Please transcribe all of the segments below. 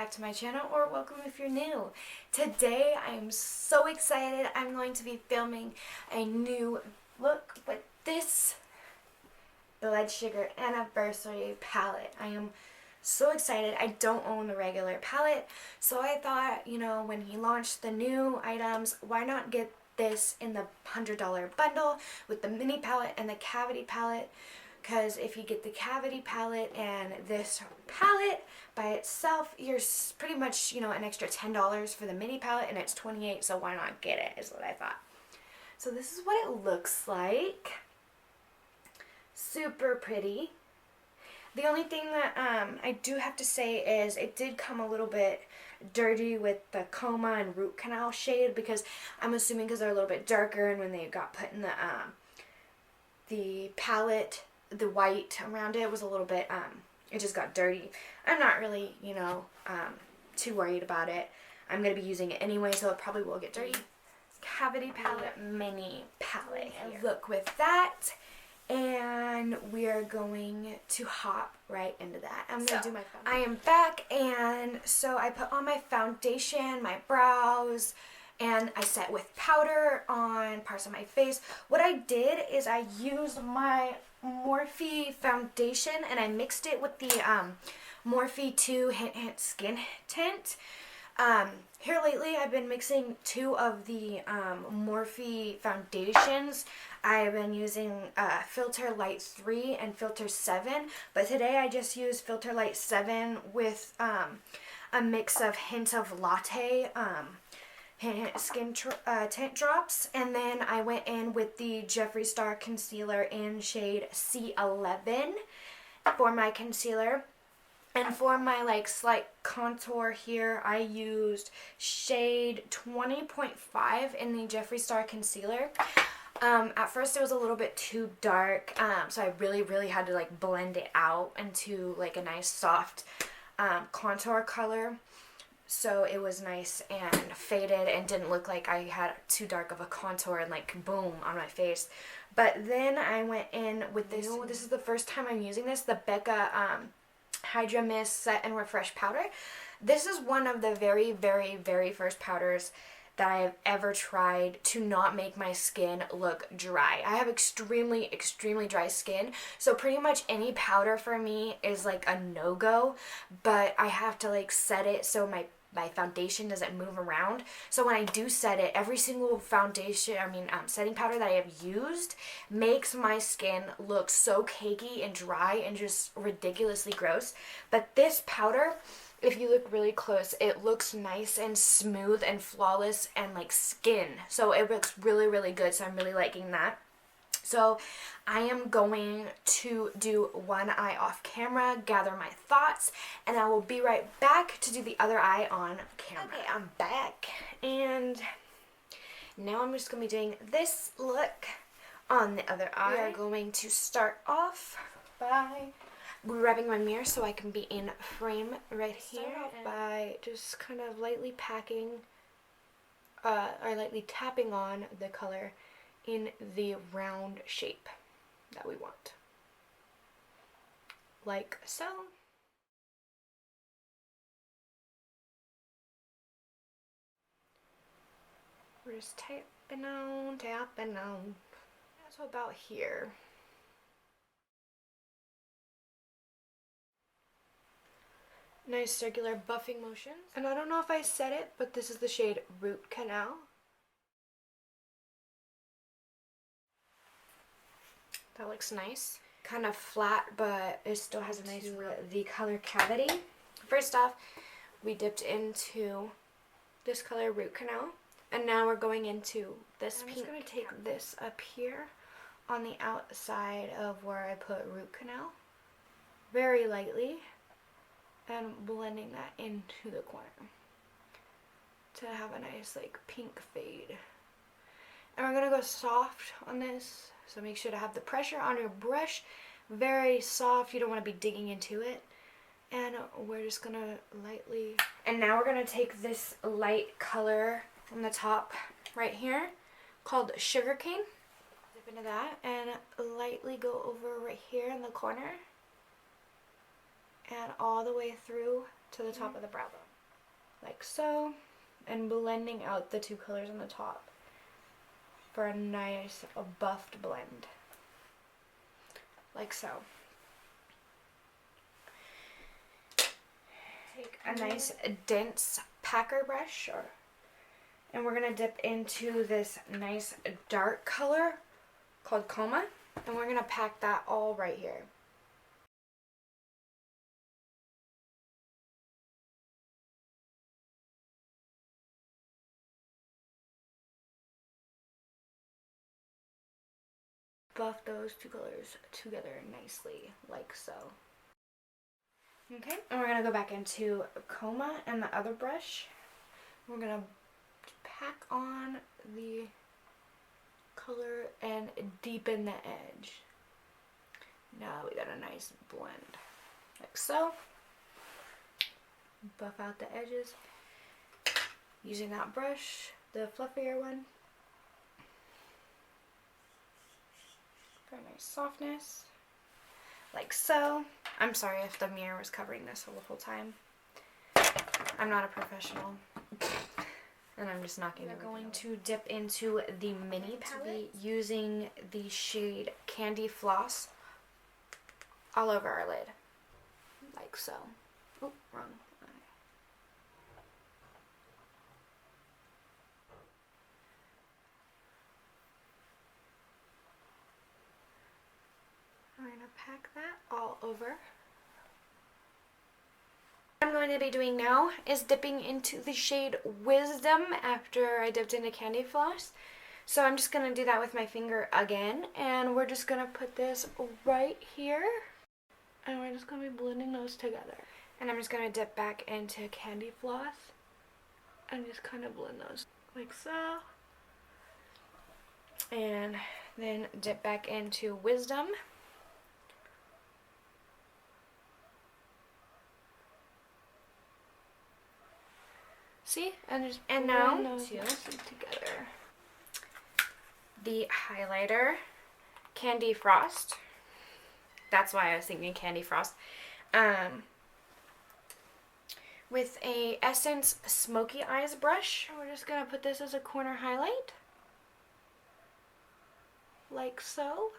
back to my channel, or welcome if you're new. Today I am so excited. I'm going to be filming a new look with this Blood Sugar Anniversary palette. I am so excited. I don't own the regular palette, so I thought, you know, when he launched the new items, why not get this in the $100 bundle with the mini palette and the cavity palette? Because if you get the cavity palette and this palette by itself, you're pretty much, you know, an extra $10 for the mini palette, and it's $28, so why not get it, is what I thought. So this is what it looks like. Super pretty. The only thing that I do have to say is it did come a little bit dirty with the coma and root canal shade, because I'm assuming because they're a little bit darker, and when they got put in the palette, the white around it was a little bit, it just got dirty. I'm not really, you know, too worried about it. I'm going to be using it anyway, so it probably will get dirty. Cavity palette, mini palette. Look with that. And we are going to hop right into that. I'm going to do my foundation. I am back, and so I put on my foundation, my brows, and I set with powder on parts of my face. What I did is I used my Morphe foundation and I mixed it with the Morphe 2 Hint Skin Tint. Here lately I've been mixing two of the Morphe foundations. I've been using Filter Light 3 and Filter 7, but today I just used Filter Light 7 with a mix of Hint of Latte skin tint drops, and then I went in with the Jeffree Star concealer in shade C11 for my concealer. And for my like slight contour here, I used shade 20.5 in the Jeffree Star concealer. At first it was a little bit too dark, so I really had to like blend it out into like a nice soft contour color. So it was nice and faded and didn't look like I had too dark of a contour and like boom on my face. But then I went in with this. This is the first time I'm using this, the Becca Hydra Mist Set and Refresh Powder. This is one of the very first powders that I have ever tried to not make my skin look dry. I have extremely dry skin, so pretty much any powder for me is like a no-go, but I have to like set it so my foundation doesn't move around. So when I do set it, every single foundation, setting powder that I have used makes my skin look so cakey and dry and just ridiculously gross. But this powder, if you look really close, it looks nice and smooth and flawless and like skin. So it looks really good, so I'm really liking that. So I am going to do one eye off camera, gather my thoughts, and I will be right back to do the other eye on camera. Okay, I'm back, and now I'm just going to be doing this look on the other eye. We are going to start off by grabbing my mirror so I can be in frame right here. Start off by just kind of lightly packing, or lightly tapping on the color in the round shape that we want, like so. We're just tapping on. So about here. Nice circular buffing motions. And I don't know if I said it, but this is the shade Root Canal. That looks nice. Kind of flat, but it still has a nice the color Cavity. First off, we dipped into this color Root Canal, and now we're going into this pink. I'm just going to take this up here on the outside of where I put Root Canal, very lightly, and blending that into the corner to have a nice like pink fade. And we're going to go soft on this. So make sure to have the pressure on your brush very soft. You don't want to be digging into it. And we're just going to lightly... And now we're going to take this light color from the top right here called Sugarcane. Dip into that and lightly go over right here in the corner. And all the way through to the top of the brow bone. like so, and blending out the two colors on the top for a nice buffed blend, like so. Take a nice dense packer brush, and we're gonna dip into this nice dark color called Coma, and we're gonna pack that all right here. Buff those two colors together nicely, like so. Okay, and we're gonna go back into Coma and the other brush. We're gonna pack on the color and deepen the edge. Now we got a nice blend, like so. Buff out the edges using that brush, the fluffier one, for a nice softness, like so. I'm sorry if the mirror was covering this the whole time. I'm not a professional. And I'm just knocking. We're going to dip into the mini palette using the shade Candy Floss all over our lid, like so. Oh, wrong eye. We're gonna pack that all over. What I'm going to be doing now is dipping into the shade Wisdom after I dipped into Candy Floss. So I'm just going to do that with my finger again, and we're just going to put this right here, and we're just going to be blending those together. And I'm just going to dip back into Candy Floss and just kind of blend those like so. And then dip back into Wisdom. See? And now together. The highlighter, Candy Frost. That's why I was thinking Candy Frost. With a Essence Smoky Eyes brush. We're just going to put this as a corner highlight. Like so.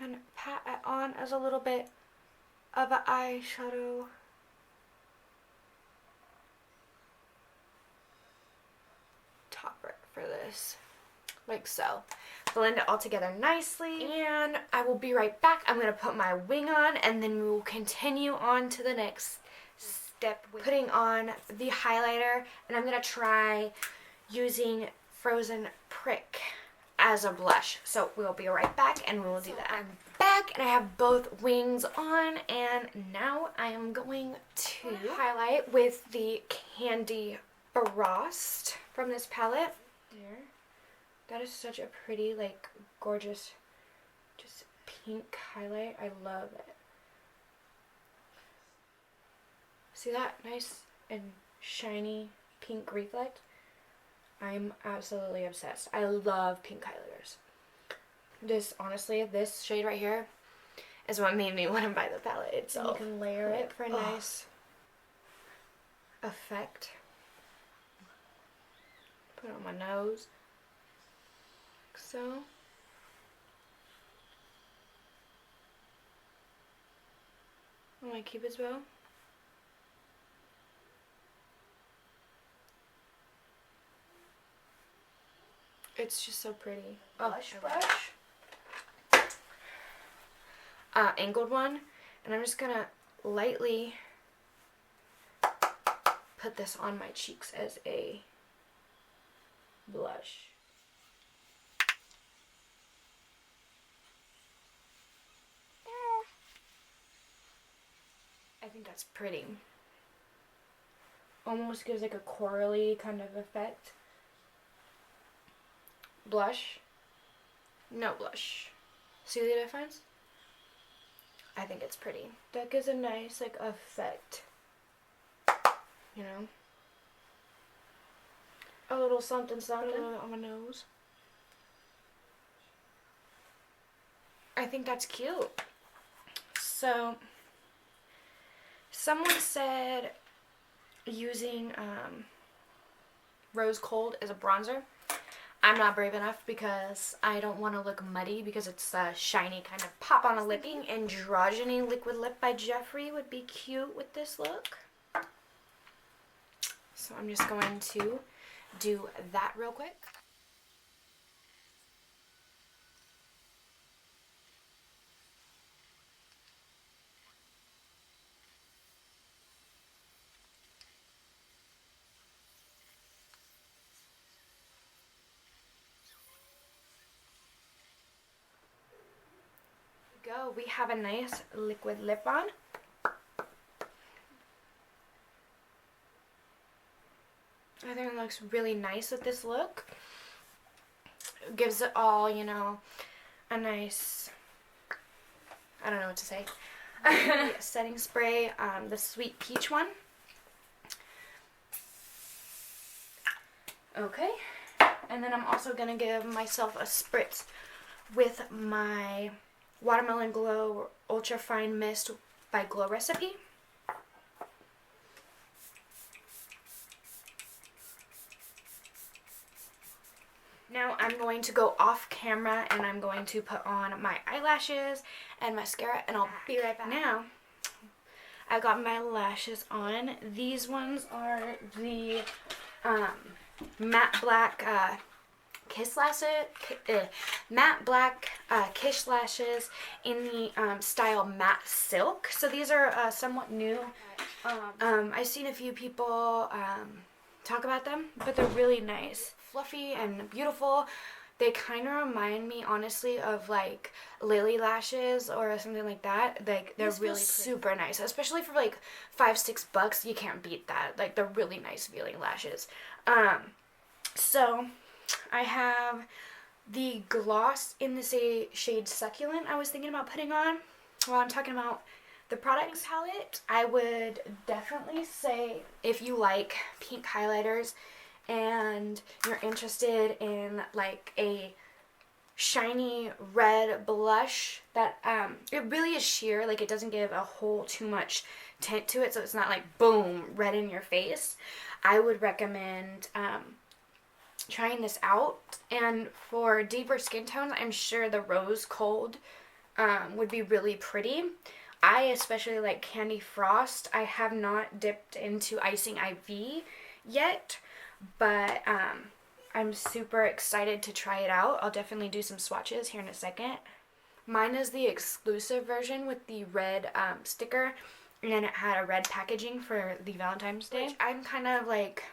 And pat it on as a little bit of an eyeshadow. Topper for this, like so. Blend it all together nicely, and I will be right back. I'm gonna put my wing on, and then we will continue on to the next step with putting on the highlighter. And I'm gonna try using Frozen Prick as a blush. So we'll be right back, and we will do that. I'm back, and I have both wings on, and now I am going to highlight with the Candy Frost from this palette. There. That is such a pretty, like, gorgeous, just pink highlight. I love it. See that? Nice and shiny pink reflect. I'm absolutely obsessed. I love pink highlighters. This, honestly, this shade right here is what made me want to buy the palette itself. And you can layer it for a nice effect. Put it on my nose, like so. On my Cupid's bow. It's just so pretty. Blush brush. Angled one, and I'm just gonna lightly put this on my cheeks as a blush. I think that's pretty. Almost gives like a corally kind of effect. Blush. No blush. See the difference? I think it's pretty. That gives a nice like effect. You know? A little something something on my nose. I think that's cute. So Someone said using Rose Gold as a bronzer. I'm not brave enough because I don't want to look muddy because it's a shiny kind of pop on a lip. Androgyny Liquid Lip by Jeffree would be cute with this look. So I'm just going to do that real quick. Go. We have a nice liquid lip on. I think it looks really nice with this look. It gives it all, you know, a nice, I don't know what to say. Setting spray, the Sweet Peach one. Okay. And then I'm also going to give myself a spritz with my Watermelon Glow Ultra Fine Mist by Glow Recipe. Now I'm going to go off camera and I'm going to put on my eyelashes and mascara, and I'll be right back. Now I've got my lashes on. These ones are the matte black Kiss lashes in the style matte silk. So these are somewhat new. I've seen a few people talk about them, but they're really nice, fluffy and beautiful. They kind of remind me, honestly, of like Lily lashes or something like that. Like they're really super nice, especially for like $5-6. You can't beat that. Like they're really nice feeling lashes. So I have the gloss in the shade Succulent I was thinking about putting on while I'm talking about the product palette. I would definitely say if you like pink highlighters and you're interested in like a shiny red blush that it really is sheer, like it doesn't give a whole too much tint to it, so it's not like boom red in your face, I would recommend trying this out. And for deeper skin tones, I'm sure the Rose Gold would be really pretty. I especially like Candy Frost. I have not dipped into Icing IV yet, but I'm super excited to try it out. I'll definitely do some swatches here in a second. Mine is the exclusive version with the red sticker, and it had a red packaging for the Valentine's Day. Which I'm kind of like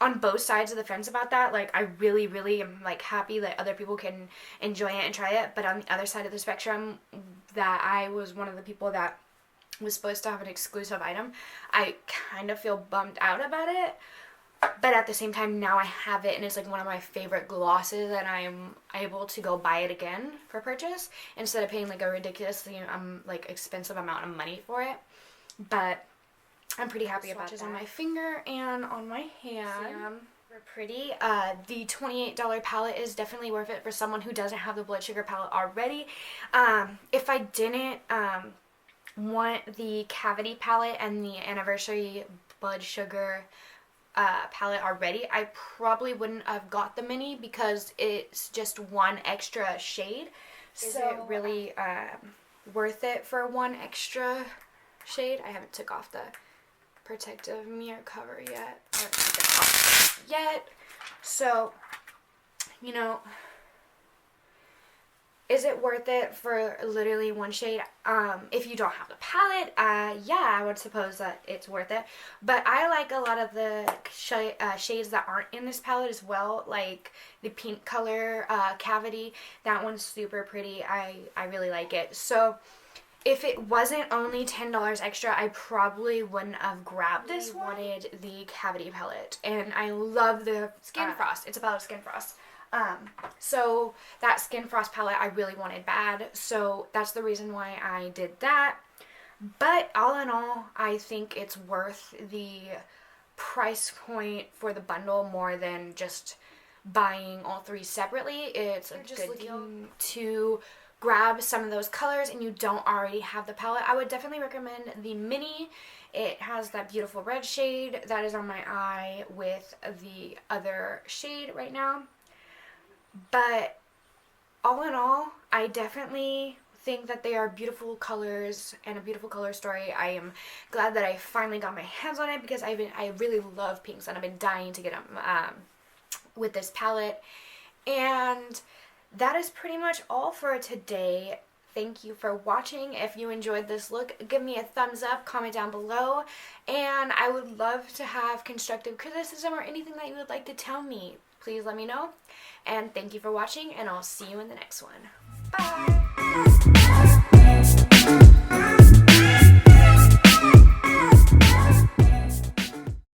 on both sides of the fence about that. Like I really, really am like happy that other people can enjoy it and try it, but on the other side of the spectrum, that I was one of the people that was supposed to have an exclusive item, I kind of feel bummed out about it. But at the same time, now I have it and it's like one of my favorite glosses, and I'm able to go buy it again for purchase instead of paying like a ridiculously like expensive amount of money for it. But I'm pretty happy about it. On my finger and on my hand. They're pretty. The $28 palette is definitely worth it for someone who doesn't have the blood sugar palette already. If I didn't want the cavity palette and the anniversary blood sugar palette already, I probably wouldn't have got the mini because it's just one extra shade. Is it really worth it for one extra shade? I haven't took off the protective mirror cover yet. I haven't taken it off yet. So, you know, is it worth it for literally one shade? If you don't have the palette, yeah, I would suppose that it's worth it. But I like a lot of the shades that aren't in this palette as well, like the pink color cavity. That one's super pretty. I really like it. So if it wasn't only $10 extra, I probably wouldn't have grabbed this one. I wanted the cavity palette, and I love the Skin Frost. It's about Skin Frost. So that Skin Frost palette I really wanted bad, so that's the reason why I did that. But all in all, I think it's worth the price point for the bundle more than just buying all three separately. It's a good deal to grab some of those colors and you don't already have the palette, I would definitely recommend the mini. It has that beautiful red shade that is on my eye with the other shade right now. But all in all, I definitely think that they are beautiful colors and a beautiful color story. I am glad that I finally got my hands on it because I really love pinks and I've been dying to get them with this palette. And that is pretty much all for today. Thank you for watching. If you enjoyed this look, give me a thumbs up, comment down below, and I would love to have constructive criticism or anything that you would like to tell me. Please let me know. And thank you for watching, and I'll see you in the next one. Bye!